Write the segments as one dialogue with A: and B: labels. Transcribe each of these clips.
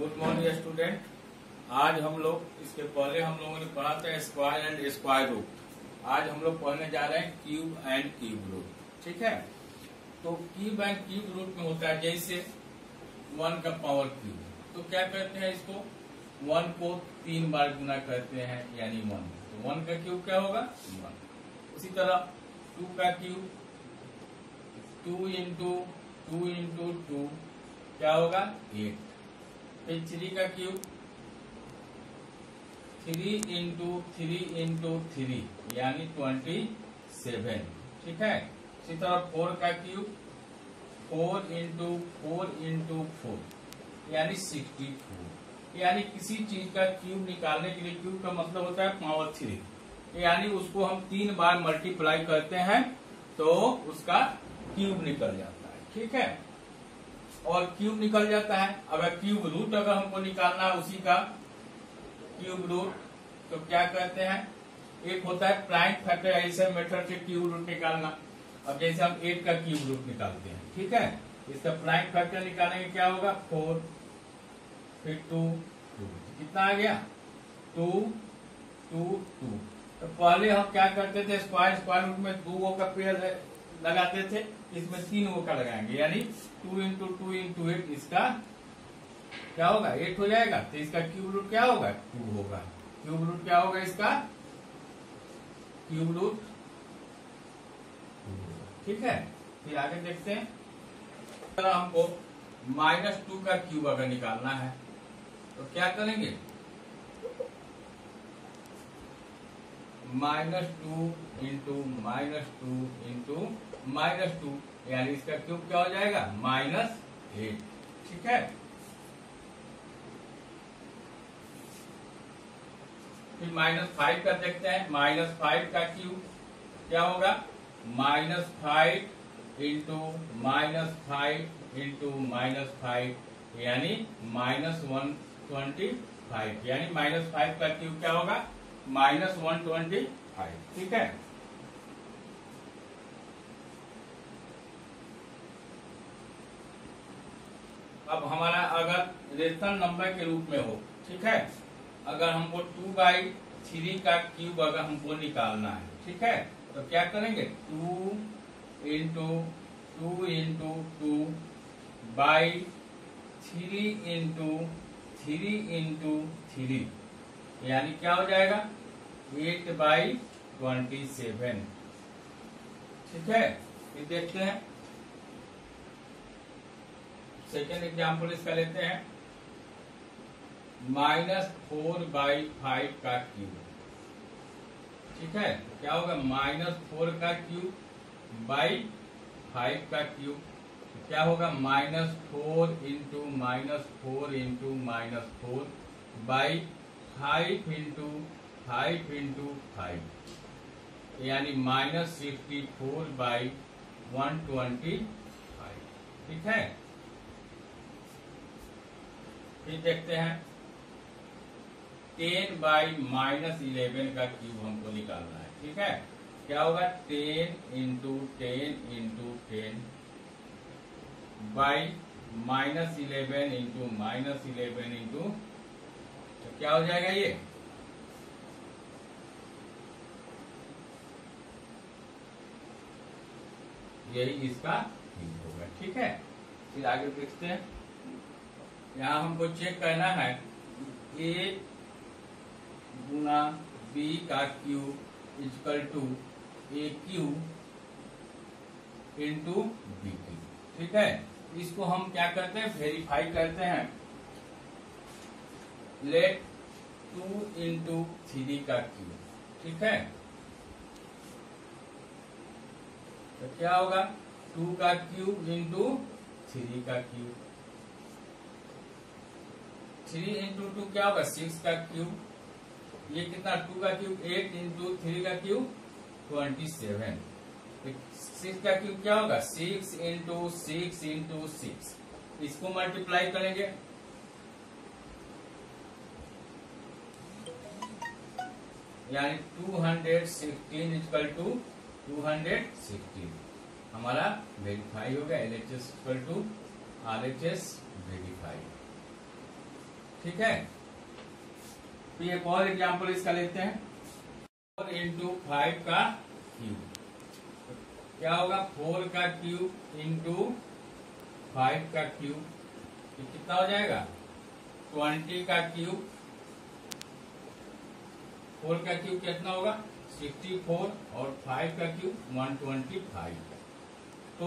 A: Good morning student. आज हम लोग इसके पहले हम लोगों ने पढ़ा था स्क्वायर एंड स्क्वायर रूट। आज हम लोग पढ़ने जा रहे हैं क्यूब एंड क्यूब रूट। ठीक है, तो क्यूब एंड क्यूब रूट में होता है जैसे 1 का पावर क्यूब, तो क्या करते हैं इसको 1 को 3 बार गुना करते हैं यानी 1, तो 1 का क्यूब क्या होगा 1। उसी तरह 2 का क्यूब 2 इंटू 2 क्या होगा 8। फिर 3 का क्यूब 3 इंटू 3 यानी 27। ठीक है, इसी तरह 4 का क्यूब 4 इंटू 4 यानी 64। यानी किसी चीज का क्यूब निकालने के लिए क्यूब का मतलब होता है पावर 3, यानी उसको हम 3 बार मल्टीप्लाई करते हैं तो उसका क्यूब निकल जाता है। ठीक है, और क्यूब निकल जाता है। अगर क्यूब रूट अगर हमको निकालना है उसी का क्यूब रूट, तो क्या करते हैं, एक होता है प्राइम फैक्टर, ऐसे मेथड से क्यूब रूट निकालना। अब जैसे हम 8 का क्यूब रूट निकालते हैं, ठीक है, इसका प्राइम फैक्टर निकालेंगे क्या होगा 4, फिर 2 कितना आ गया 2 2 2। तो पहले हम क्या करते थे स्क्वायर रूट में 2 का पेड़ लगाते थे, इसमें 3 का लगाएंगे यानी 2 इंटू 8 इसका क्या होगा 8 हो जाएगा। तो इसका क्यूब रूट क्या होगा 2 होगा। क्यूब रूट क्या होगा इसका क्यूब रूट 2। ठीक है, फिर आगे देखते हैं। अगर हमको -2 का क्यूब अगर निकालना है तो क्या करेंगे -2 इंटू -2 यानी इसका क्यूब क्या हो जाएगा -8। ठीक है, फिर -5 का देखते हैं। -5 का क्यूब क्या होगा -5 इंटू -5 यानी -125 यानी -5 का क्यूब क्या होगा -125। ठीक है, अब हमारा अगर रेशनल नंबर के रूप में हो, ठीक है, अगर हमको 2/3 का क्यूब अगर हमको निकालना है, ठीक है, तो क्या करेंगे 2 इंटू 2 3 यानी क्या हो जाएगा 8/27। ठीक है, फिर देखते हैं सेकेंड एग्जाम्पल इसका लेते हैं। -4/5 का क्यूब, ठीक है, क्या होगा -4 का क्यूब बाई 5 का क्यूब, क्या होगा -4 इंटू -4 बाई 5 इंटू 5 यानी -64/125। ठीक है, फिर देखते हैं 10/-11 का क्यूब हमको निकालना है। ठीक है, क्या होगा 10 इंटू 10 बाई -11 इंटू तो क्या हो जाएगा यही इसका क्यूब होगा। ठीक है, फिर आगे देखते हैं। यहाँ हमको चेक करना है A गुना B का cube equal to AQ into BQ। ठीक है, इसको हम क्या करते हैं वेरीफाई करते हैं। लेट 2 इंटू 3 का क्यूब, ठीक है, तो क्या होगा 2 का क्यूब इंटू 3 का क्यूब। 3 इंटू 2 क्या होगा 6 का क्यूब। ये कितना 2 का क्यूब 8 इंटू 3 का क्यूब 27। 6 का क्यूब क्या होगा 6 इंटू 6 इसको मल्टीप्लाई करेंगे यानी 216 इक्वल टू 216 हमारा वेरीफाई हो गया। LHS equal to RHS verify. ठीक है। तो एक और एग्जाम्पल इसका लेते हैं, 4 इंटू 5 का क्यूब। क्या होगा, 4 का क्यूब इंटू 5 का क्यूब, ये कितना हो जाएगा, 20 का क्यूब। 4 का क्यूब कितना होगा, 64 और 5 का क्यूब 125। तो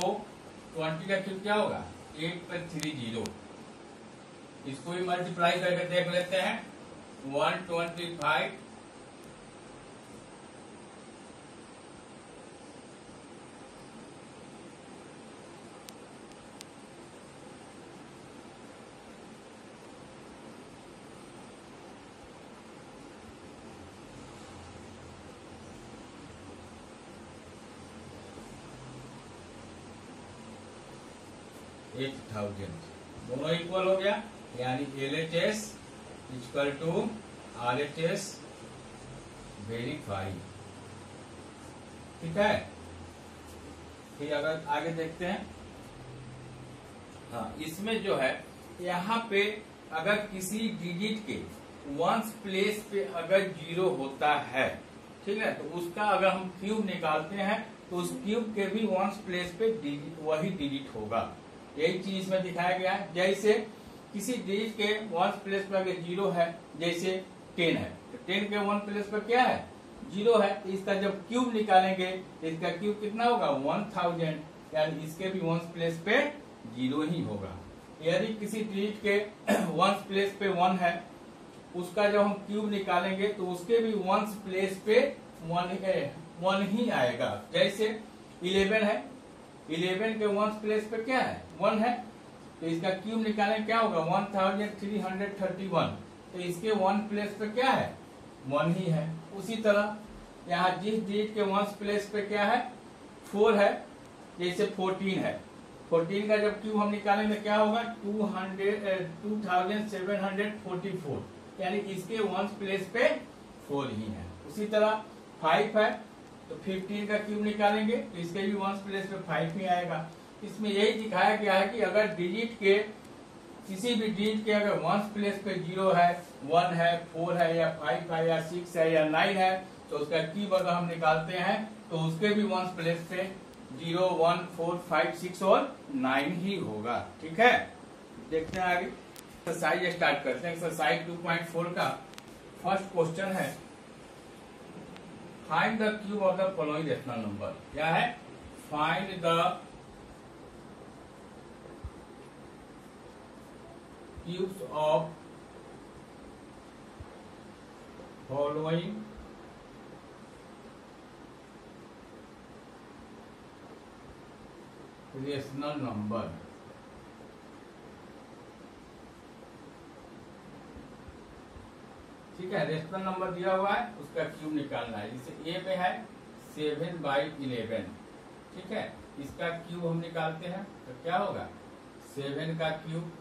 A: 20 का क्यूब क्या होगा, 8 पर 3 0। इसको भी मल्टीप्लाई करके देख लेते हैं, 125 8000, दोनों इक्वल हो गया, यानी LHS equal to RHS verify. ठीक है, फिर अगर आगे देखते हैं, हाँ इसमें जो है यहाँ पे अगर किसी डिजिट के वंस प्लेस पे अगर 0 होता है, ठीक है, तो उसका अगर हम क्यूब निकालते हैं तो उस क्यूब के भी वंस प्लेस पे वही डिजिट होगा। यही चीज इसमें दिखाया गया है। जैसे किसी डिजिट के वंस प्लेस पर अगर 0 है, जैसे 10 है, तो 10 के वन प्लेस पर क्या है, 0 है, तो इसका जब क्यूब निकालेंगे तो इसका क्यूब कितना होगा, 1000, यानी इसके भी वंस प्लेस पे 0 ही होगा। यदि किसी डिजिट के वंस प्लेस पे 1 है, उसका जब हम क्यूब निकालेंगे तो उसके भी वंस प्लेस पे 1 ही आएगा। जैसे 11 है, 11 के वंस प्लेस पे क्या है, 1 है, तो इसका क्यूब निकालें क्या होगा, 1331, तो इसके वन प्लेस पे क्या है, 1 ही है। उसी तरह यहाँ जिस डिजिट के वंस प्लेस पे क्या है, 4 है, जैसे 14 है, 14 का जब क्यूब हम निकालेंगे क्या होगा, 2744, यानी इसके वंस प्लेस पे 4 ही है। उसी तरह 5 है, तो 15 का क्यूब निकालेंगे तो इसके भी वंस प्लेस पे 5 ही आएगा। इसमें यही दिखाया गया है कि अगर डिजिट के किसी भी डिजिट के अगर वंस प्लेस पे 0 है, 1 है, 4 है या 5 है या 6 है या 9 है, तो उसका क्यूब अगर हम निकालते हैं तो उसके भी वंस प्लेस पे 0, 1, 4, 5, 6 और 9 ही होगा। ठीक है, देखते हैं आगे एक्सरसाइज स्टार्ट करते हैं। एक्सरसाइज 2.4 का फर्स्ट क्वेश्चन है, find the cube of the following rational number. क्या है, find the cubes of following rational number. ठीक है, रेशनल नंबर दिया हुआ है, उसका क्यूब निकालना है। जैसे ए पे है 7/11, ठीक है, इसका क्यूब हम निकालते हैं तो क्या होगा, 7 का क्यूब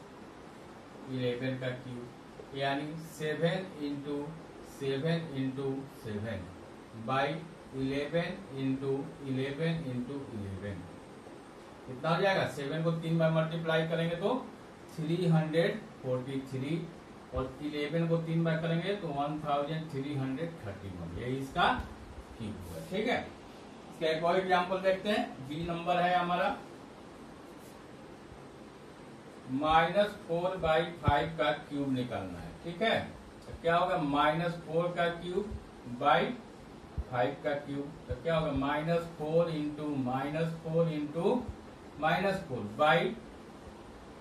A: 11 का क्यूब, यानी 7 into 7 into 7 by 11 into 11 into 11, कितना हो जाएगा, 7 को 3 बार मल्टीप्लाई करेंगे तो 343 और 11 को 3 बार करेंगे तो 1331, यही इसका क्यूब होगा। ठीक है, इसका एक और एग्जाम्पल देखते हैं। बी नंबर है हमारा -4/5 का क्यूब निकालना है। ठीक है, तो क्या होगा, -4 का क्यूब बाई 5 का क्यूब, तो क्या होगा, -4 into -4 into -4 by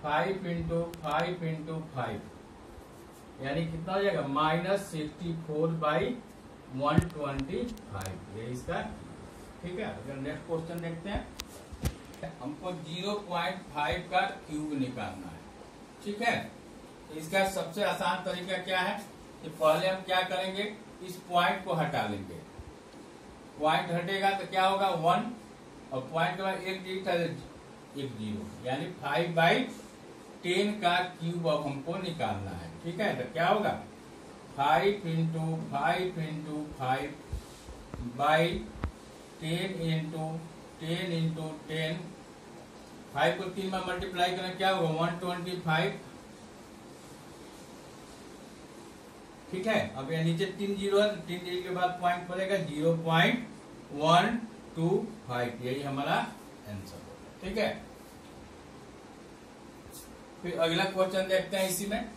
A: 5 into 5 into 5, यानी कितना हो जाएगा, -64/125, ये इसका। ठीक है, अगर नेक्स्ट क्वेश्चन देखते हैं, हमको 0.5 का क्यूब निकालना है। ठीक है, तो इसका सबसे आसान तरीका क्या है कि पहले हम क्या करेंगे, इस पॉइंट को हटा लेंगे। पॉइंट हटेगा तो क्या होगा, 1, और पॉइंट के बाद एक डिजिट है, एक 0, यानी 5/10 का क्यूब अब हमको निकालना है। ठीक है, तो क्या होगा, 5 into 5 into 5 by 10 into 10 into 10, 5 को 3 बार मल्टीप्लाई करें क्या होगा, 125 ठीक है। अब यहाँ नीचे 3 जीरो है, तो 3 जीरो के बाद पॉइंट पड़ेगा 0.125, यही हमारा आंसर होगा, ठीक है। फिर अगला क्वेश्चन देखते हैं इसी में।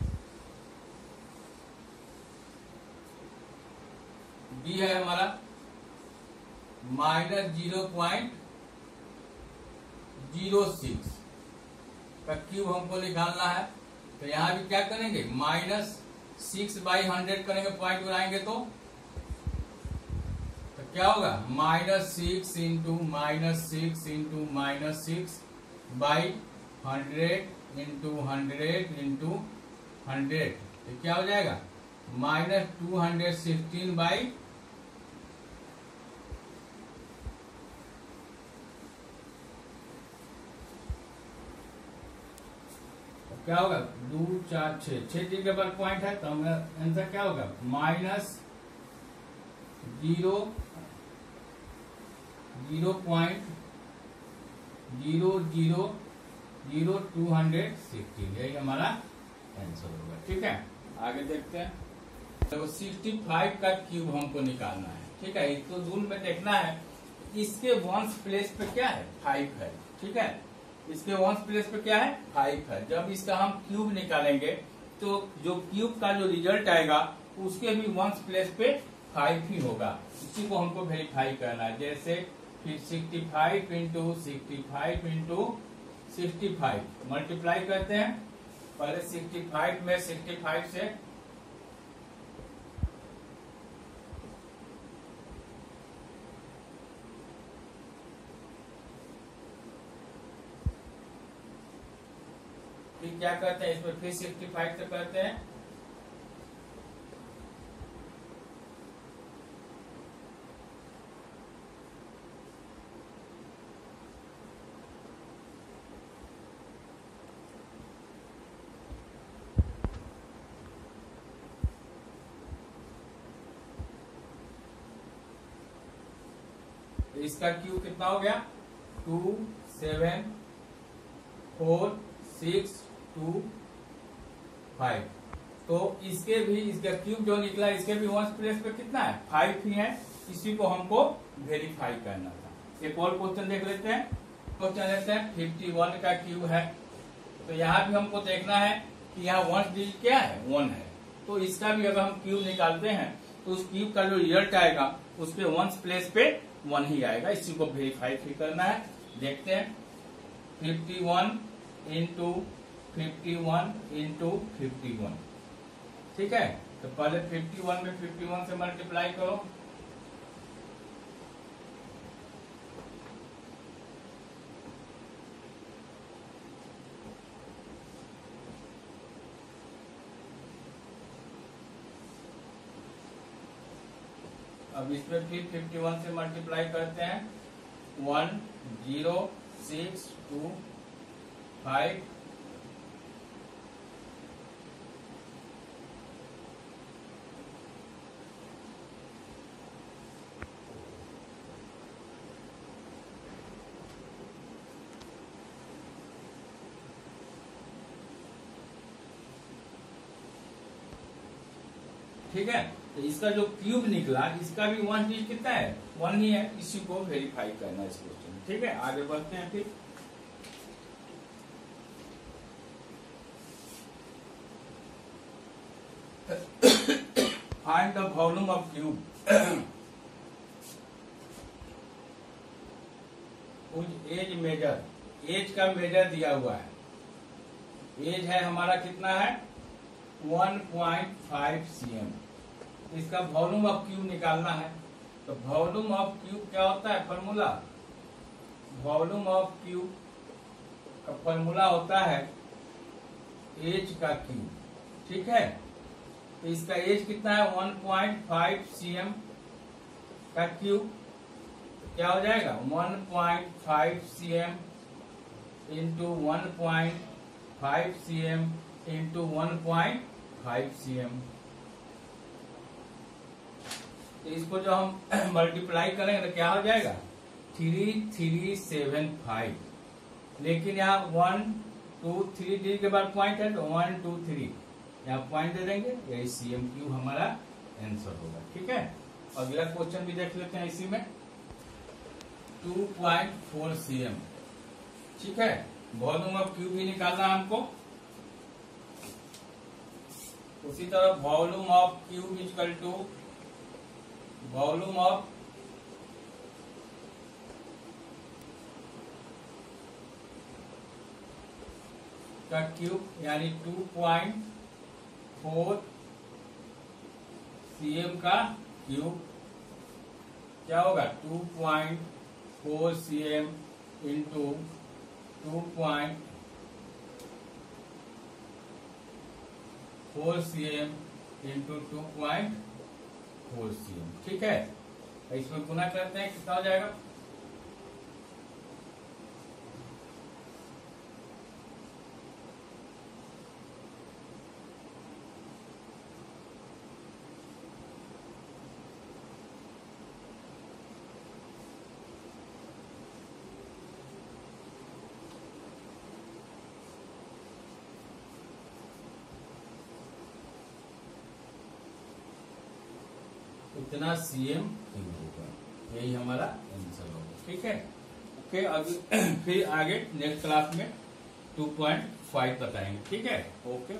A: बी है हमारा -0.06 का क्यूब हमको निकालना है। तो यहां भी क्या करेंगे, -6/100 करेंगे, पॉइंट बनाएंगे तो क्या होगा, -6 इंटू -6 इंटू -6/100 इंटू 100 इंटू 100, तो क्या हो जाएगा, -216 क्या होगा, 2 4 6 6 के बाद पॉइंट है, तो हमारा आंसर क्या होगा, -0.0000216, यही हमारा आंसर होगा, ठीक है। आगे देखते हैं। तो 65 का क्यूब हमको निकालना है, ठीक है। तो रूल में देखना है इसके वंस प्लेस पे क्या है, 5 है, ठीक है। इसके वंस प्लेस पे क्या है, 5 है। जब इसका हम क्यूब निकालेंगे तो जो क्यूब का जो रिजल्ट आएगा उसके भी वंस प्लेस पे 5 ही होगा। इसी को हमको वेरीफाई करना है। जैसे फिर 65 इंटू 65 इंटू 65 मल्टीप्लाई करते हैं। पहले 65 में 65 से फिर क्या करते हैं, इसमें फिर 65 से करते हैं, तो इसका क्यूब कितना हो गया, 2 7 4 6 2 5। तो इसके भी, इसका क्यूब जो निकला इसके भी वंस प्लेस पे कितना है, 5 ही है। इसी को हमको वेरीफाई करना था। एक और क्वेश्चन देख लेते हैं। क्वेश्चन लेते हैं 51 का क्यूब है। तो यहाँ भी हमको देखना है कि यहाँ वंस डिजिट क्या है, 1 है। तो इसका भी अगर हम क्यूब निकालते हैं तो उस क्यूब का जो रिजल्ट आएगा उसके वंस प्लेस पे 1 ही आएगा। इसी को वेरीफाई करना है। देखते हैं 51 इंटू 51 इंटू 51, ठीक है। तो पहले 51 में 51 से मल्टीप्लाई करो, अब इसमें फिर 51 से मल्टीप्लाई करते हैं, 1 0 6 2 5 ठीक है। तो इसका जो क्यूब निकला इसका भी 1 डिजिट कितना है, 1 ही है। इसी को वेरीफाई करना है इस क्वेश्चन में, ठीक है। आगे बढ़ते हैं। फिर find the volume of cube. कुछ एज मेजर, एज का मेजर दिया हुआ है। एज है हमारा कितना है, 1.5 cm। इसका वॉल्यूम ऑफ क्यूब निकालना है। तो वॉल्यूम ऑफ क्यूब क्या होता है, फॉर्मूला, वॉल्यूम ऑफ क्यूब का फॉर्मूला होता है एज का क्यूब, ठीक है। तो इसका एज कितना है, 1.5 cm का क्यूब। क्या हो जाएगा, 1.5 cm into 1.5 cm into 1.5 cm। तो इसको जो हम मल्टीप्लाई करेंगे तो क्या हो जाएगा, 3375। लेकिन यहाँ 1 2 3 डी के बाद पॉइंट है तो 1 2 3 यहाँ पॉइंट दे देंगे, यही सीएम क्यूब हमारा आंसर होगा। ठीक है, अगला क्वेश्चन भी देख लेते हैं इसी में। 2.4 cm, ठीक है, वॉल्यूम ऑफ क्यूब भी निकालना है हमको। उसी तरह volume of cube equal to volume of का क्यूब यानी 2.4 cm का क्यूब क्या होगा, 2.4 cm into 2.4 cm into 2.4 cm। ठीक है, इसमें गुना करते हैं, कितना हो जाएगा, इतना सीएम होगा, यही हमारा आंसर होगा। ठीक है, ओके, अभी फिर आगे नेक्स्ट क्लास में 2.5 बताएंगे। ठीक है, ओके।